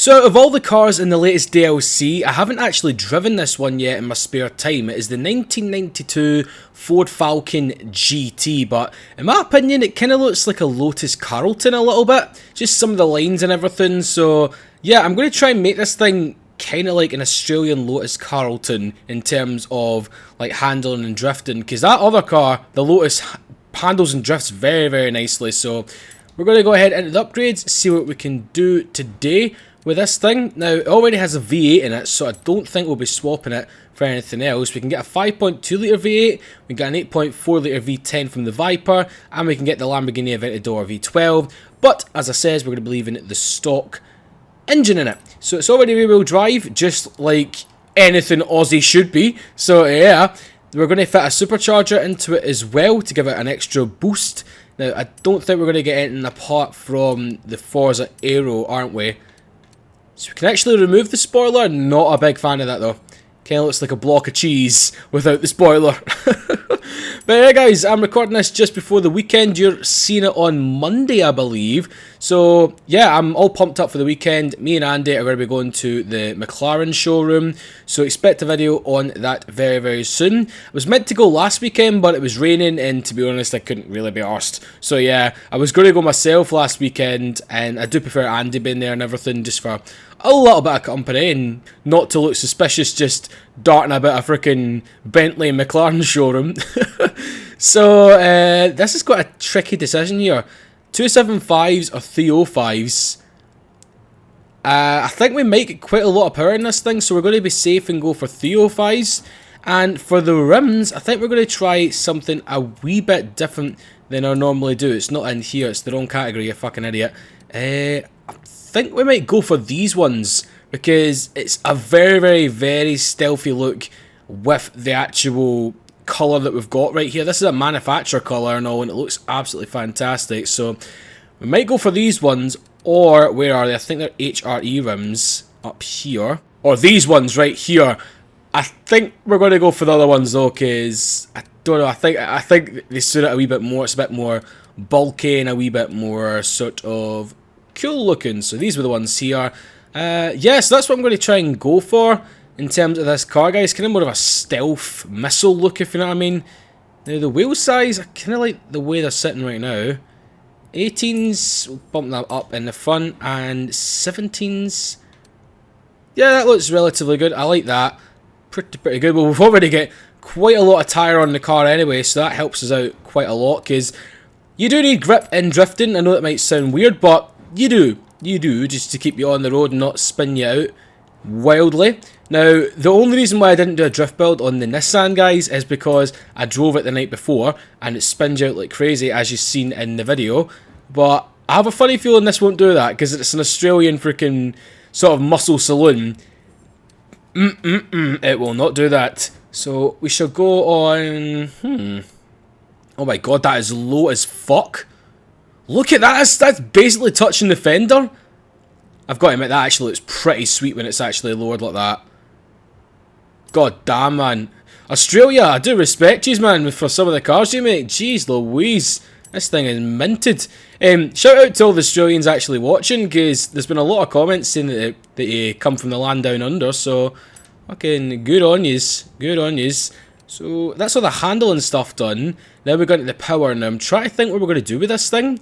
So, of all the cars in the latest DLC, I haven't actually driven this one yet in my spare time. It is the 1992 Ford Falcon GT, but in my opinion, it kind of looks like a Lotus Carlton a little bit. Just some of the lines and everything, so yeah, I'm going to try and make this thing kind of like an Australian Lotus Carlton in terms of like handling and drifting, because that other car, the Lotus, handles and drifts very, very nicely. So we're going to go ahead into the upgrades, see what we can do today with this thing. Now, it already has a V8 in it, so I don't think we'll be swapping it for anything else. We can get a 5.2 litre V8, we can get an 8.4 litre V10 from the Viper, and we can get the Lamborghini Aventador V12. But, as I said, we're going to be leaving the stock engine in it. So it's already rear-wheel drive, just like anything Aussie should be. So yeah, we're going to fit a supercharger into it as well to give it an extra boost. Now, I don't think we're going to get anything apart from the Forza Aero, aren't we? So we can actually remove the spoiler. Not a big fan of that though. Kind of looks like a block of cheese without the spoiler. But yeah guys, I'm recording this just before the weekend. You're seeing it on Monday, I believe. So yeah, I'm all pumped up for the weekend. Me and Andy are going to be going to the McLaren showroom. So expect a video on that very, very soon. I was meant to go last weekend, but it was raining, and to be honest, I couldn't really be arsed. So yeah, I was going to go myself last weekend, and I do prefer Andy being there and everything, just for a little bit of company and not to look suspicious just darting about a freaking Bentley and McLaren showroom. So this has got a tricky decision here. 275s or 305s. I think we might get quite a lot of power in this thing, so we're going to be safe and go for 305s. And for the rims, I think we're going to try something a wee bit different than I normally do. It's not in here, it's the wrong category, you fucking idiot. I think we might go for these ones, because it's a very, very, very stealthy look with the actual colour that we've got right here. This is a manufacturer colour and all, and it looks absolutely fantastic. So we might go for these ones, or where are they? I think they're HRE rims up here, or these ones right here. I think we're going to go for the other ones though, because I don't know. I think they suit it a wee bit more. It's a bit more bulky and a wee bit more sort of cool looking. So these were the ones here. Yeah, so that's what I'm going to try and go for in terms of this car, guys. Kind of more of a stealth missile look, if you know what I mean. Now the wheel size, I kind of like the way they're sitting right now. 18s, we'll bump that up in the front, and 17s. Yeah, that looks relatively good. I like that. Pretty good. Well, we've already got quite a lot of tyre on the car anyway, so that helps us out quite a lot, because you do need grip in drifting. I know that might sound weird, but you do, just to keep you on the road and not spin you out wildly. Now, the only reason why I didn't do a drift build on the Nissan, guys, is because I drove it the night before and it spins you out like crazy, as you've seen in the video. But I have a funny feeling this won't do that, because it's an Australian freaking sort of muscle saloon. It will not do that. So we shall go on. Oh my god, that is low as fuck. Look at that, that's basically touching the fender. I've got to admit, that actually looks pretty sweet when it's actually lowered like that. God damn, man. Australia, I do respect you, man, for some of the cars you make. Jeez Louise, this thing is minted. Shout out to all the Australians actually watching, because there's been a lot of comments saying that you come from the land down under, so fucking good on yous, good on yous. So that's all the handling stuff done. Now we're going to the power. Now I'm trying to think what we're going to do with this thing,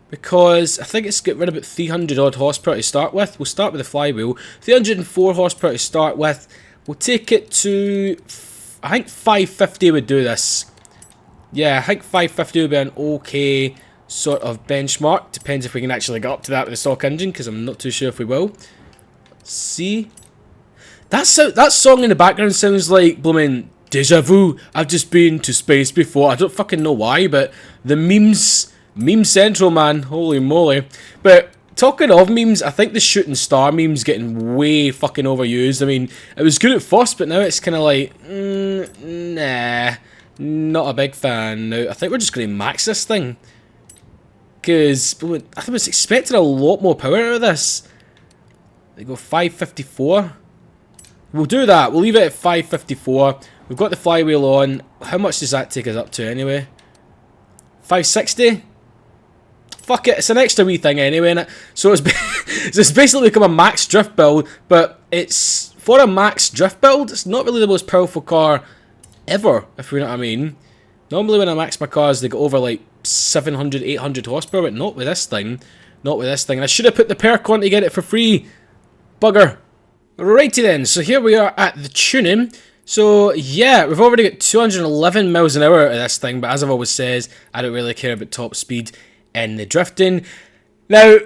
because I think it's got rid of about 300 odd horsepower to start with. We'll start with the flywheel. 304 horsepower to start with. We'll take it to, I think 550 would do this. Yeah, I think 550 would be an okay sort of benchmark. Depends if we can actually get up to that with the stock engine, because I'm not too sure if we will. Let's see. That song in the background sounds like blooming Deja Vu. I've just been to space before. I don't fucking know why, but the memes, meme central, man. Holy moly. But talking of memes, I think the shooting star meme's getting way fucking overused. I mean, it was good at first, but now it's kind of like, nah, not a big fan. Now, I think we're just going to max this thing, because I think I was expecting a lot more power out of this. They go 554. We'll do that. We'll leave it at 554. We've got the flywheel on. How much does that take us up to anyway? 560? fuck it, it's an extra wee thing anyway, innit? So it's, so it's basically become a max drift build, but it's, for a max drift build, it's not really the most powerful car ever, if you know what I mean. Normally when I max my cars, they go over like 700, 800 horsepower, but not with this thing. Not with this thing. And I should have put the perk on to get it for free. Bugger. Righty then, so here we are at the tuning. So yeah, we've already got 211 miles an hour out of this thing, but as I've always said, I don't really care about top speed in the drifting. Now,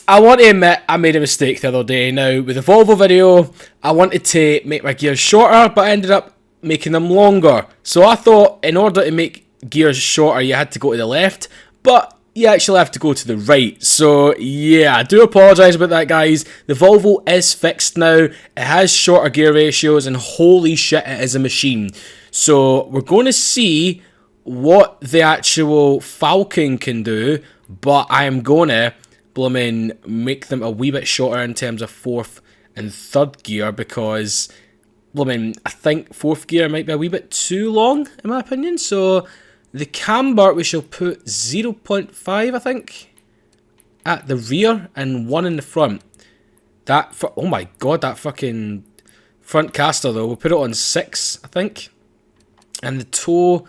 I want to admit I made a mistake the other day. Now, with the Volvo video, I wanted to make my gears shorter, but I ended up making them longer. So I thought in order to make gears shorter, you had to go to the left, but you actually have to go to the right. So yeah, I do apologise about that, guys. The Volvo is fixed now. It has shorter gear ratios, and holy shit, it is a machine. So we're going to see what the actual Falcon can do, but I am going to make them a wee bit shorter in terms of fourth and third gear, because I think fourth gear might be a wee bit too long in my opinion. So the camber we shall put 0.5, I think, at the rear and 1 in the front. Oh my god, that fucking front caster though, we'll put it on 6, I think. And the toe,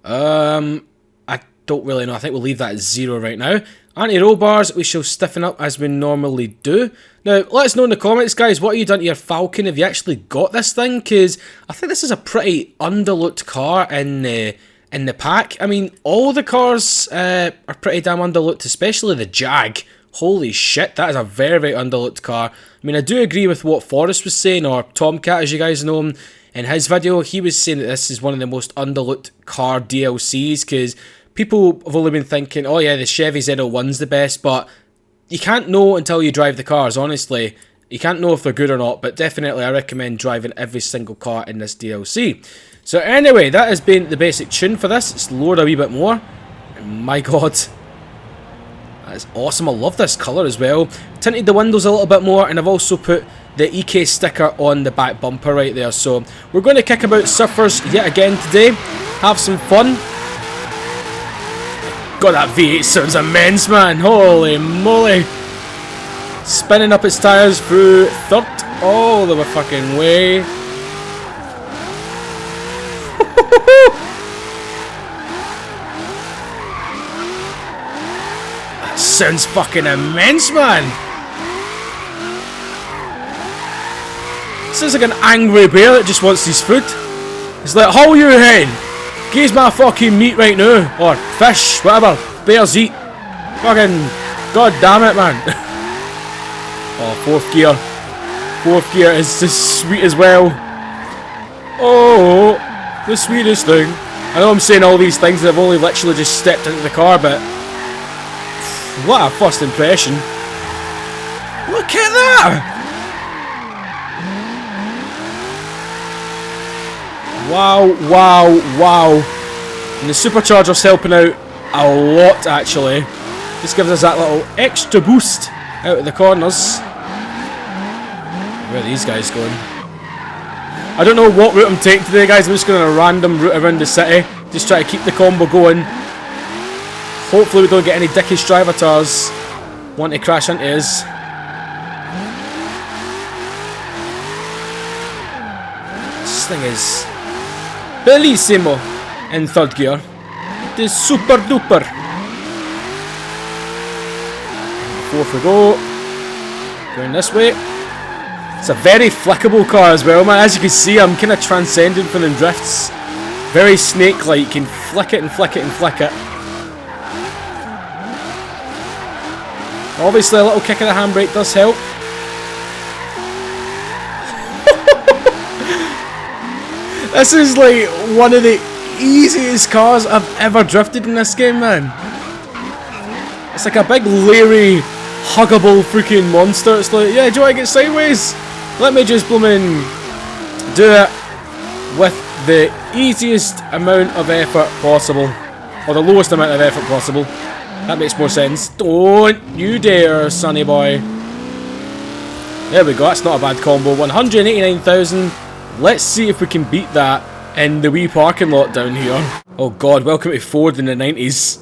I don't really know. I think we'll leave that at 0 right now. Anti-roll bars we shall stiffen up as we normally do. Now, let us know in the comments, guys, what have you done to your Falcon? Have you actually got this thing? Because I think this is a pretty underlooked car in the pack. I mean, all the cars are pretty damn underlooked, especially the Jag. Holy shit, that is a very, very underlooked car. I mean, I do agree with what Forrest was saying, or Tomcat as you guys know him, in his video. He was saying that this is one of the most underlooked car DLCs, because people have only been thinking, oh yeah, the Chevy Z01's the best, but you can't know until you drive the cars, honestly. You can't know if they're good or not, but definitely I recommend driving every single car in this DLC. So anyway, that has been the basic tune for this. It's lowered a wee bit more. And my god, that is awesome. I love this colour as well. Tinted the windows a little bit more, and I've also put the EK sticker on the back bumper right there. So we're going to kick about surfers yet again today. Have some fun. God, that V8 sounds immense, man. Holy moly. Spinning up its tyres through third all the fucking way. That sounds fucking immense, man. Sounds like an angry bear that just wants his food. It's like, how you hen? Gives my fucking meat right now, or fish, whatever. Bears eat. Fucking god damn it, man. Oh, fourth gear. Fourth gear is just sweet as well. Oh, the sweetest thing. I know I'm saying all these things that I've only literally just stepped into the car, but what a first impression. Look at that! Wow, wow, wow. And the supercharger's helping out a lot, actually. Just gives us that little extra boost out of the corners. Where are these guys going? I don't know what route I'm taking today, guys. I'm just going on a random route around the city. Just try to keep the combo going. Hopefully we don't get any dickish driver tars want to crash into us. This thing is bellissimo in third gear. It is super duper. Fourth we go. Going this way. It's a very flickable car as well, man. As you can see, I'm kind of transcending from them drifts. Very snake-like. You can flick it and flick it and flick it. Obviously, a little kick of the handbrake does help. This is like one of the easiest cars I've ever drifted in this game, man. It's like a big, leery, huggable freaking monster. It's like, yeah, do you want to get sideways? Let me just blooming do it with the easiest amount of effort possible. Or the lowest amount of effort possible. That makes more sense. Don't you dare, sonny boy. There we go, that's not a bad combo. 189,000. Let's see if we can beat that in the wee parking lot down here. Oh god, welcome to Ford in the 90s.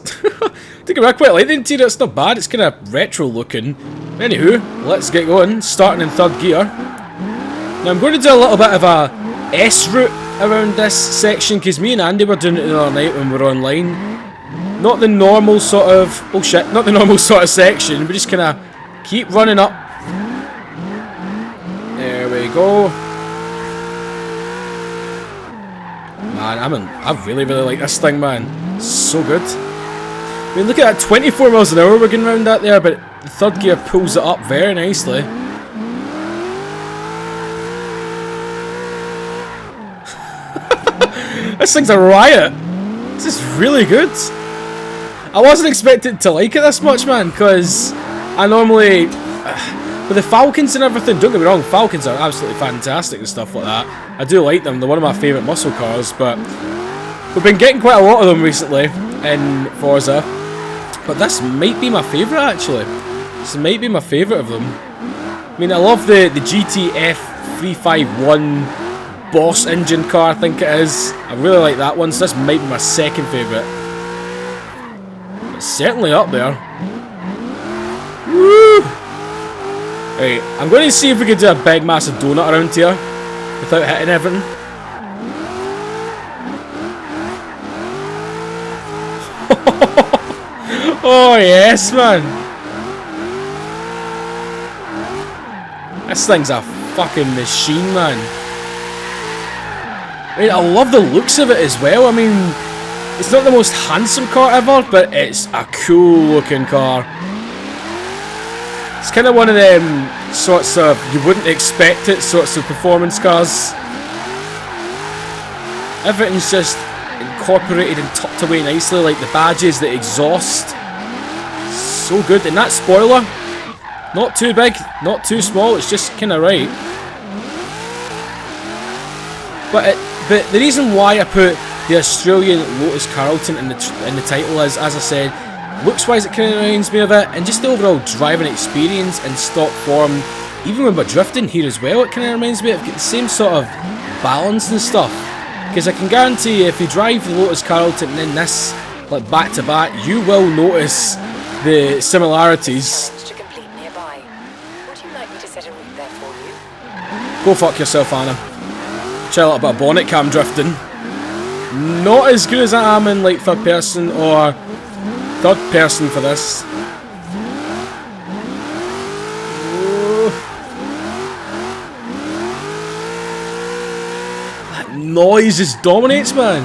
I quite like the interior, it's not bad, it's kind of retro looking. Anywho, let's get going, starting in third gear. Now I'm going to do a little bit of a S route around this section, because me and Andy were doing it the other night when we were online. Not the normal sort of, oh shit, not the normal sort of section, we just kind of keep running up. There we go. Man, I really like this thing, man. So good. I mean, look at that, 24 miles an hour we're getting around that there, but the third gear pulls it up very nicely. This thing's a riot. This is really good. I wasn't expecting to like it this much, man, because I normally... with the Falcons and everything, don't get me wrong, Falcons are absolutely fantastic and stuff like that. I do like them, they're one of my favourite muscle cars, but we've been getting quite a lot of them recently in Forza. But this might be my favourite, actually. This might be my favourite of them. I mean, I love the GTF 351 Boss engine car, I think it is. I really like that one, so this might be my second favourite. It's certainly up there. Woo! Right, I'm going to see if we can do a big massive donut around here without hitting everything. Oh yes, man! This thing's a fucking machine, man. I mean, I love the looks of it as well. I mean, it's not the most handsome car ever, but it's a cool looking car. It's kind of one of them sorts of, you wouldn't expect it, sorts of performance cars. Everything's just incorporated and tucked away nicely, like the badges, the exhaust. So good. And that spoiler, not too big, not too small, it's just kind of right. But the reason why I put the Australian Lotus Carlton in the title is, as I said, looks-wise it kind of reminds me of it, and just the overall driving experience in stock form, even when we're drifting here as well, it kind of reminds me of the same sort of balance and stuff. Because I can guarantee you, if you drive the Lotus Carlton and then this, like back to back, you will notice the similarities. Go fuck yourself, Anna. Chill out about bonnet cam drifting. Not as good as I am in like third person or third person for this. Ooh. That noise just dominates, man.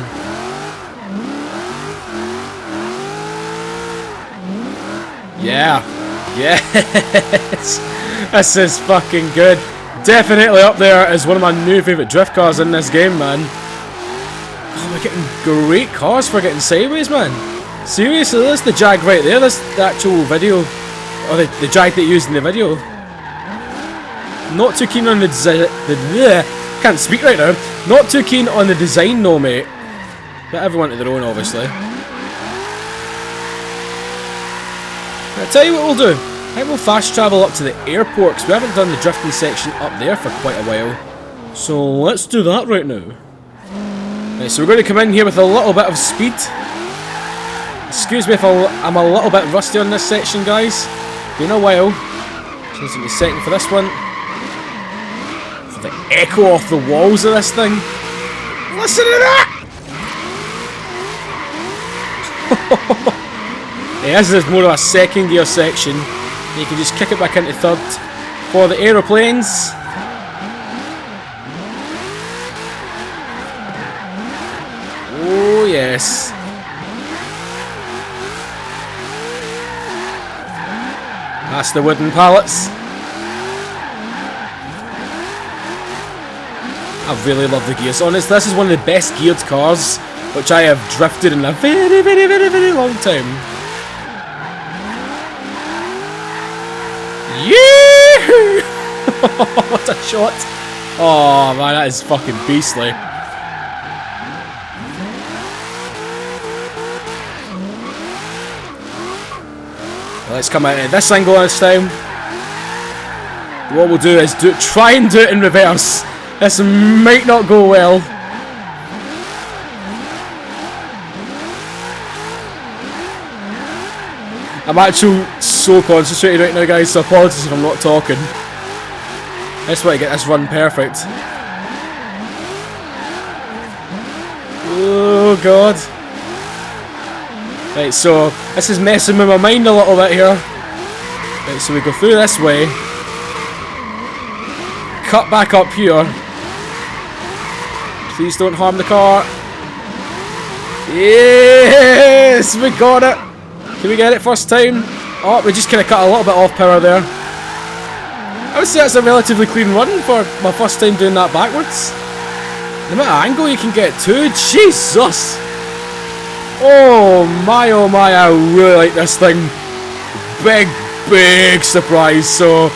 Yeah. Yes. This is fucking good. Definitely up there as one of my new favourite drift cars in this game, man. Oh, we're getting great cars for getting sideways, man. Seriously, that's the Jag right there. That's the actual video, or the Jag that you used in the video. Not too keen on the design. Can't speak right now. Not too keen on the design, no, mate. But everyone to their own, obviously. I'll tell you what we'll do. I think we'll fast travel up to the airport, because we haven't done the drifting section up there for quite a while. So let's do that right now. Right, so we're going to come in here with a little bit of speed. Excuse me if I'm a little bit rusty on this section, guys. Been a while. Change me a second for this one. For the echo off the walls of this thing. Listen to that! Yeah, this is more of a second gear section. You can just kick it back into third for the aeroplanes. Oh yes. That's the wooden pallets. I really love the gears. Honestly, this is one of the best geared cars which I have drifted in a very, very, very, very long time. Yeah! What a shot! Oh man, that is fucking beastly. Let's come out of this angle this time. What we'll do is try and do it in reverse. This might not go well. I'm actually so concentrated right now, guys, so apologies if I'm not talking. I just want to get this run perfect. Oh god. Right, so this is messing with my mind a little bit here. Right, so we go through this way. Cut back up here. Please don't harm the car. Yes! We got it! Can we get it first time? Oh, we just kind of cut a little bit off power there. I would say that's a relatively clean run for my first time doing that backwards. The amount of angle you can get to, Jesus! Oh my, I really like this thing. Big surprise. So,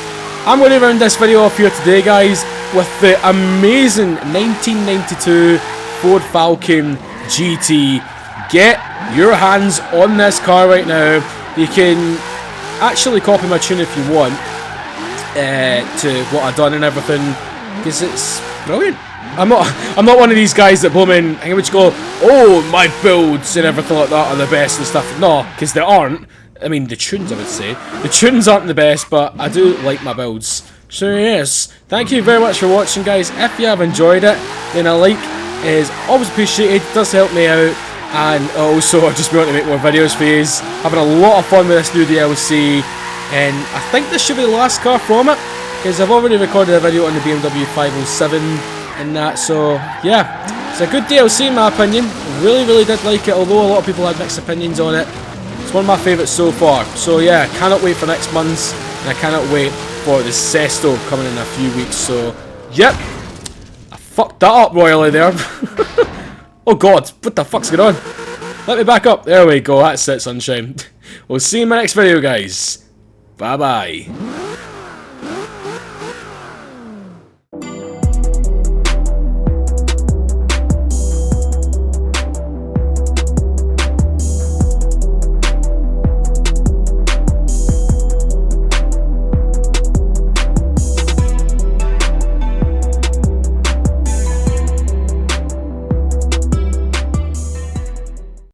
I'm going to round this video off here today, guys, with the amazing 1992 Ford Falcon GT. Get your hands on this car right now. You can actually copy my tune if you want to what I've done and everything, because it's brilliant. I'm not one of these guys that blooming, I would go, oh, my builds and everything like that are the best and stuff. No, because they aren't. I mean, the tunes, I would say. The tunes aren't the best, but I do like my builds. So yes, thank you very much for watching, guys. If you have enjoyed it, then a like is always appreciated. It does help me out. And also, I just want to make more videos for you. Having a lot of fun with this new DLC. And I think this should be the last car from it, because I've already recorded a video on the BMW 507 and that. So yeah, it's a good DLC in my opinion. Really did like it, although a lot of people had mixed opinions on it. It's one of my favourites so far. So yeah, cannot wait for next month's, and I cannot wait for the Sesto coming in a few weeks. So yep, I fucked that up royally there. Oh god, what the fuck's going on? Let me back up. There we go, that's it, sunshine. We'll see you in my next video, guys. Bye bye.